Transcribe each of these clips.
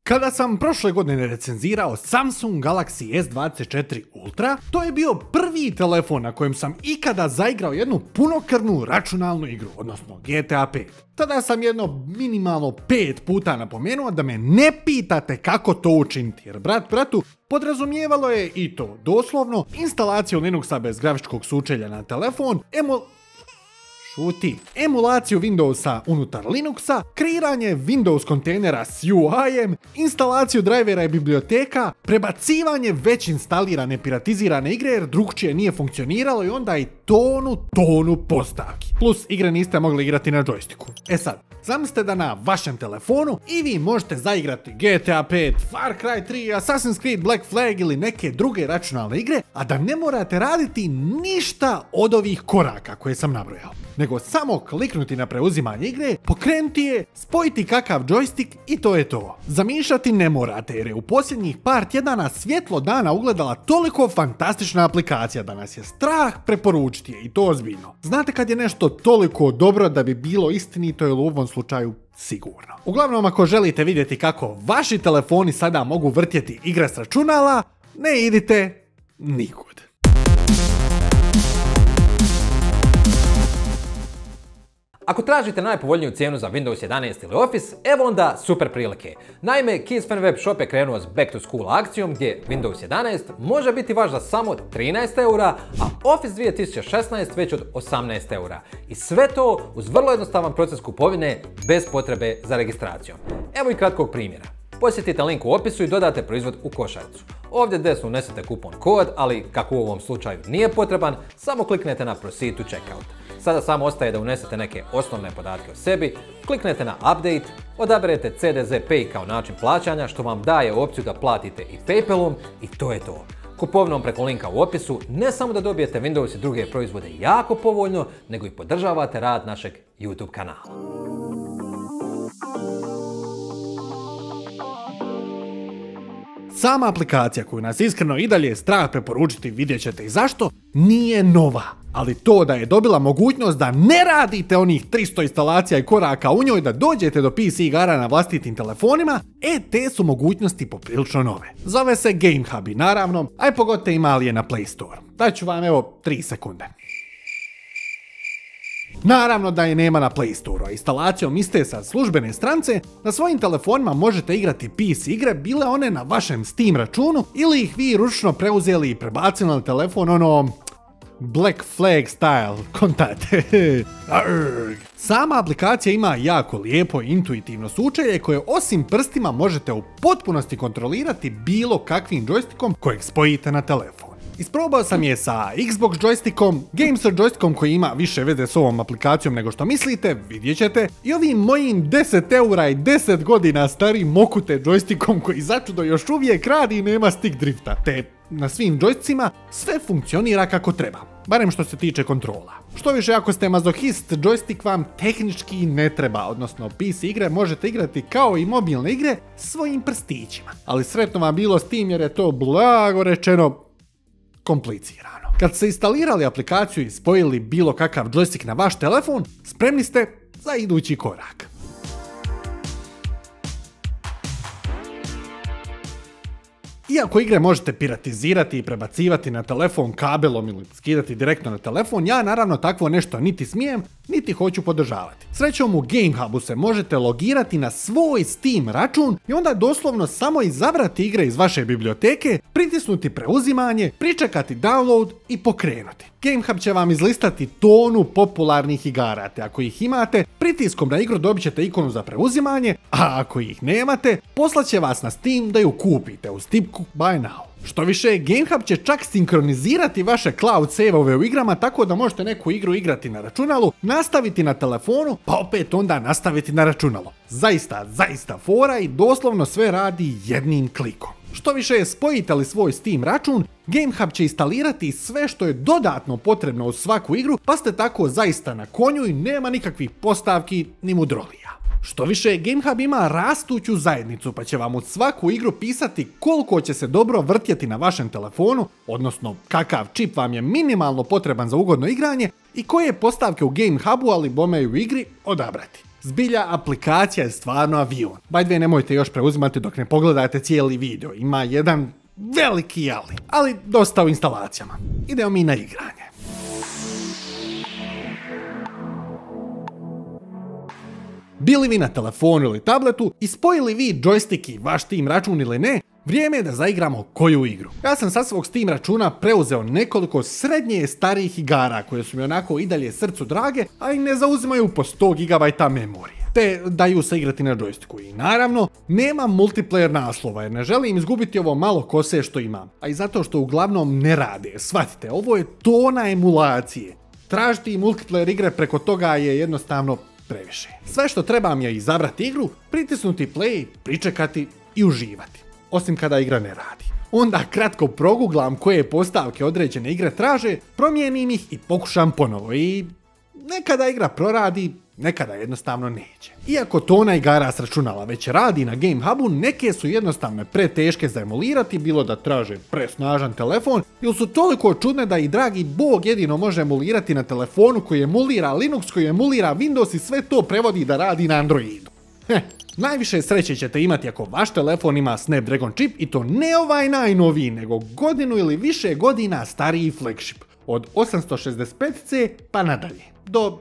Kada sam prošle godine recenzirao Samsung Galaxy S24 Ultra, to je bio prvi telefon na kojem sam ikada zaigrao jednu punokrvnu računalnu igru, odnosno GTA 5. Tada sam jedno minimalno 5 puta napomenuo da me ne pitate kako to učiniti, jer brat bratu podrazumijevalo je i to doslovno instalaciju Linuxa bez grafičkog sučelja na telefon, emulaciju Windowsa unutar Linuxa, kreiranje Windows kontejnera s UI-em, instalaciju drivera i biblioteka, prebacivanje već instalirane piratizirane igre jer drugčije nije funkcioniralo i onda i tonu postavki. Plus igre niste mogli igrati na džojstiku. E sad, zamislite da na vašem telefonu i vi možete zaigrati GTA 5, Far Cry 3, Assassin's Creed Black Flag ili neke druge računalne igre, a da ne morate raditi ništa od ovih koraka koje sam nabrojao. Nego samo kliknuti na preuzimanje igre, pokrenuti je, spojiti kakav džojstik i to je to. Zamišljati ne morate jer je u posljednjih par tjedana svjetlo dana ugledala toliko fantastična aplikacija da nas je strah preporučiti je i to ozbiljno. Znate kad je nešto toliko dobro da bi bilo istinito ili u ovom slučaju sigurno. Uglavnom, ako želite vidjeti kako vaši telefoni sada mogu vrtjeti igre s računala, ne idite nikud. Ako tražite najpovoljniju cijenu za Windows 11 ili Office, evo onda super prilike. Naime, Keysfan Web Shop je krenuo s Back to School akcijom gdje Windows 11 može biti vaš za samo 13 eura, a Office 2016 već od 18 eura. I sve to uz vrlo jednostavan proces kupovine bez potrebe za registracijom. Evo i kratkog primjera. Posjetite link u opisu i dodate proizvod u košaricu. Ovdje desno unesete kupon kod, ali kako u ovom slučaju nije potreban, samo kliknete na Proceed to Checkout. Sada samo ostaje da unesete neke osnovne podatke o sebi, kliknete na Update, odaberete CDZ Pay kao način plaćanja što vam daje opciju da platite i PayPalom i to je to. Kupovinom preko linka u opisu ne samo da dobijete Windows i druge proizvode jako povoljno, nego i podržavate rad našeg YouTube kanala. Sama aplikacija koju nas iskreno i dalje je strah preporučiti, vidjet ćete i zašto, nije nova. Ali to da je dobila mogućnost da ne radite onih 300 instalacija i koraka u njoj da dođete do PC igara na vlastitim telefonima, te su mogućnosti poprilično nove. Zove se GameHub i naravno, aj pogodite imali je na Play Store. Daću vam evo 3 sekunde. Naravno da je nema na Play Store, a instalacijom iste sa službene strance na svojim telefonima možete igrati PC igre, bile one na vašem Steam računu ili ih vi ručno preuzeli i prebacili na telefon Black Flag style, kontate. Sama aplikacija ima jako lijepo i intuitivno sučelje koje osim prstima možete u potpunosti bilo kakvim džojstikom kojeg spojite na telefon. Isprobao sam je sa Xbox joystickom, Gameser joystickom koji ima više veze s ovom aplikacijom nego što mislite, vidjet ćete, i ovim mojim 10 eura i 10 godina starim Mokute joystickom koji začudo još uvijek radi i nema stick drifta, te na svim joysticima sve funkcionira kako treba, barem što se tiče kontrola. Što više, ako ste mazohist, joystick vam tehnički ne treba, odnosno PC igre možete igrati kao i mobilne igre svojim prstićima, ali sretno vam bilo s tim jer je to blago rečeno komplicirano. Kad ste instalirali aplikaciju i spojili bilo kakav joystick na vaš telefon, spremni ste za idući korak. Iako igre možete piratizirati i prebacivati na telefon kabelom ili skidati direktno na telefon, ja naravno takvo nešto niti smijem, niti hoću podržavati. Srećom u GameHubu se možete logirati na svoj Steam račun i onda doslovno samo izabrati igre iz vaše biblioteke, pritisnuti preuzimanje, pričekati download i pokrenuti. GameHub će vam izlistati tonu popularnih igara, te ako ih imate, pritiskom na igru dobit ćete ikonu za preuzimanje, a ako ih nemate, poslaće vas na Steam da ju kupite uz tipku Buy Now. Što više, GameHub će čak sinkronizirati vaše cloud save-ove u igrama tako da možete neku igru igrati na računalu, nastaviti na telefonu, pa opet onda nastaviti na računalo. Zaista fora i doslovno sve radi jednim klikom. Što više, spojite li svoj Steam račun, GameHub će instalirati sve što je dodatno potrebno u svaku igru, pa ste tako zaista na konju i nema nikakvih postavki ni mudrolija. Što više, GameHub ima rastuću zajednicu pa će vam od svaku igru pisati koliko će se dobro vrtjeti na vašem telefonu, odnosno kakav čip vam je minimalno potreban za ugodno igranje i koje postavke u GameHubu, ali bome i u igri, odabrati. Zbilja, aplikacija je stvarno avion. By the way, nemojte još preuzimati dok ne pogledate cijeli video. Ima jedan veliki ali dosta u instalacijama. Idemo mi na igranje. Bili vi na telefonu ili tabletu i spojili vi joystick i vaš Steam račun ili ne, vrijeme je da zaigramo koju igru. Ja sam sa svog Steam računa preuzeo nekoliko srednje starijih igara koje su mi onako i dalje srcu drage, a i ne zauzimaju po 100 GB memorije, te daju se igrati na joysticku. I naravno, nema multiplayer naslova jer ne želim izgubiti ovo malo kose što imam, a i zato što uglavnom ne rade. Shvatite, ovo je tona emulacije. Tražiti multiplayer igre preko toga je jednostavno previše. Sve što trebam je izabrati igru, pritisnuti play, pričekati i uživati. Osim kada igra ne radi. Onda kratko proguglam koje postavke određene igre traže, promijenim ih i pokušam ponovo i nekada igra proradi, nekada jednostavno neće. Iako tona igara s računala već radi na Game Hubu, neke su jednostavno preteške za emulirati, bilo da traže presnažan telefon, ili su toliko čudne da i dragi bog jedino može emulirati na telefonu koji emulira Linux, koji emulira Windows i sve to prevodi da radi na Androidu. Najviše sreće ćete imati ako vaš telefon ima Snapdragon čip i to ne ovaj najnoviji, nego godinu ili više godina stariji flagship. Od 865C pa nadalje. Do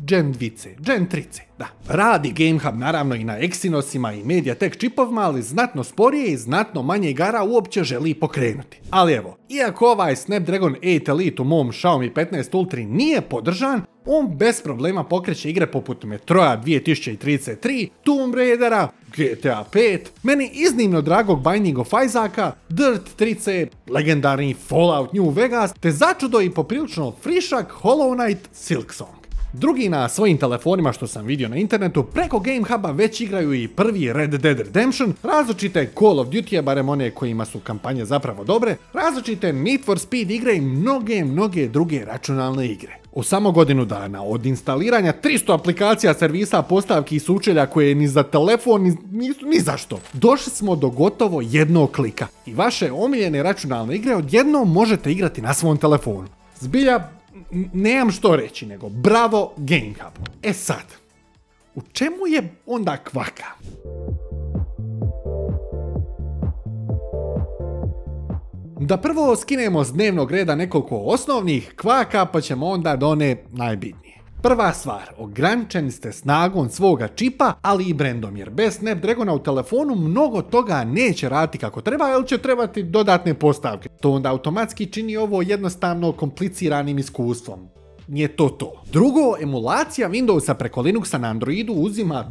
Gen 2C, Gen 3C, da. Radi Game Hub naravno i na Exynosima i MediaTek čipovima, ali znatno sporije i znatno manje igara uopće želi pokrenuti. Ali evo, iako ovaj Snapdragon 8 Elite u mom Xiaomi 15 Ultra nije podržan, on bez problema pokreće igre poput Metroa 2033, Tomb Raidera, GTA 5, meni iznimno dragog Binding of Isaaca, Dirt 3C, legendarni Fallout New Vegas, te začudo i poprilično frišak Hollow Knight Silksong. Drugi na svojim telefonima što sam vidio na internetu preko Game Huba već igraju i prvi Red Dead Redemption, različite Call of Duty, barem one kojima su kampanje zapravo dobre, različite Need for Speed igre i mnoge druge računalne igre. U samo godinu dana od instaliranja 300 aplikacija, servisa, postavki i sučelja koje ni za telefon nisu ni za što, došli smo do gotovo jednog klika i vaše omiljene računalne igre odjednom možete igrati na svom telefonu. Zbilja, nemam što reći nego bravo Game Hub. E sad, u čemu je onda kvaka? Da prvo skinemo s dnevnog reda nekoliko osnovnih kvaka, pa ćemo onda do one najbitnije. Prva stvar, ograničeni ste snagom svoga čipa, ali i brendom, jer bez Snapdragona u telefonu mnogo toga neće raditi kako treba, jer će trebati dodatne postavke. To onda automatski čini ovo jednostavno kompliciranim iskustvom. Nije to. Drugo, emulacija Windowsa preko Linuxa na Androidu uzima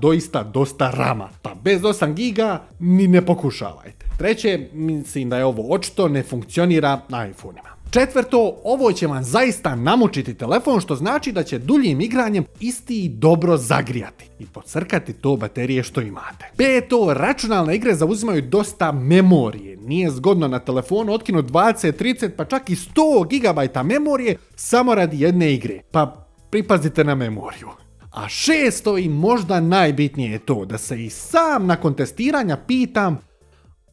dosta rama, pa bez 8 GB ni ne pokušavajte. Treće, mislim da je ovo očito, ne funkcionira na iPhone-ima. Četvrto, ovo će vam zaista namučiti telefon, što znači da će duljim igranjem isti dobro zagrijati i podcrkati to baterije što imate. Peto, računalne igre zauzimaju dosta memorije. Nije zgodno na telefonu otkinuti 20, 30 pa čak i 100 GB memorije samo radi jedne igre. Pa pripazite na memoriju. A šesto i možda najbitnije je to da se i sam nakon testiranja pitam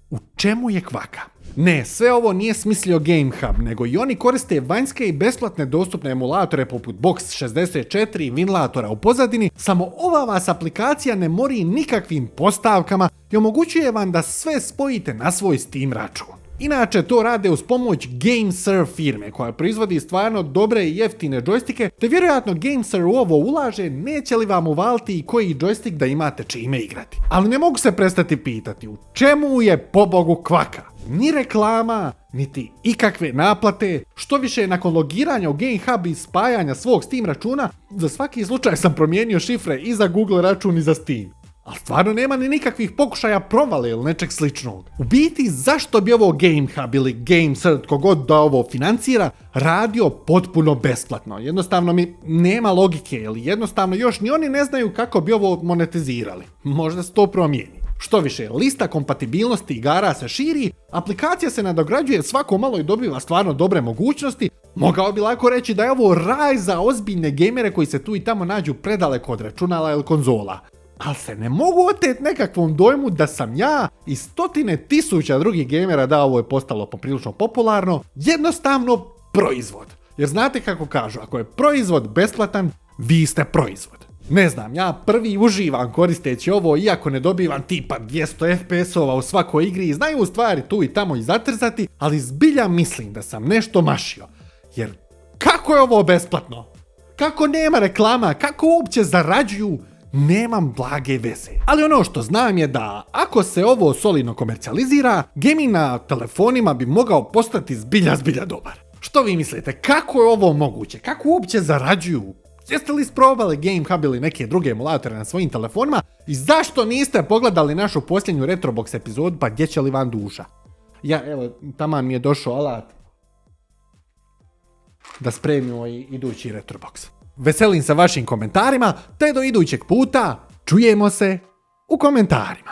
u čemu je kvaka. Ne, sve ovo nije smislio Game Hub, nego i oni koriste vanjske i besplatne dostupne emulatore poput Box 64 i Winlatora u pozadini, samo ova vas aplikacija ne mori nikakvim postavkama i omogućuje vam da sve spojite na svoj Steam račun. Inače, to rade uz pomoć GameSir firme koja proizvodi stvarno dobre i jeftine džojstike, te vjerojatno GameSir u ovo ulaže, neće li vam uvaliti i koji džojstik da imate čime igrati. Ali ne mogu se prestati pitati u čemu je pobogu kvaka. Ni reklama, niti ikakve naplate, što više nakon logiranja u Game Hub i spajanja svog Steam računa, za svaki slučaj sam promijenio šifre i za Google račun i za Steam. Ali stvarno nema ni nikakvih pokušaja provale ili nečeg sličnog. U biti, zašto bi ovo Game Hub ili GameSir, kogod da ovo financira, radio potpuno besplatno? Jednostavno mi nema logike ili jednostavno još ni oni ne znaju kako bi ovo monetizirali. Možda se to promijeni. Što više, lista kompatibilnosti igara se širi, aplikacija se nadograđuje svako malo i dobiva stvarno dobre mogućnosti. Mogao bi lako reći da je ovo raj za ozbiljne gamere koji se tu i tamo nađu predaleko od računala ili konzola. Ali se ne mogu oteti nekakvom dojmu da sam ja i stotine tisuća drugih gamera, da ovo je postalo poprilično popularno, jednostavno proizvod. Jer znate kako kažu, ako je proizvod besplatan, vi ste proizvod. Ne znam, ja prvi uživam koristeći ovo, iako ne dobivam tipa 200 FPS-ova u svakoj igri i znaju u stvari tu i tamo i zatrzati, ali zbilja mislim da sam nešto mašio. Jer kako je ovo besplatno? Kako nema reklama? Kako uopće zarađuju? Nemam blage veze. Ali ono što znam je da ako se ovo solidno komercijalizira, gaming na telefonima bi mogao postati zbilja dobar. Što vi mislite? Kako je ovo moguće? Kako uopće zarađuju? Jeste li isprobali GameHub ili neke druge emulatore na svojim telefonima? I zašto niste pogledali našu posljednju Retrobox epizodu, pa gdje će li van duša? Ja, evo, taman mi je došao alat da spremimo i idući Retrobox. Veselim se vašim komentarima, te do idućeg puta čujemo se u komentarima.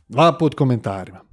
2 put komentarima.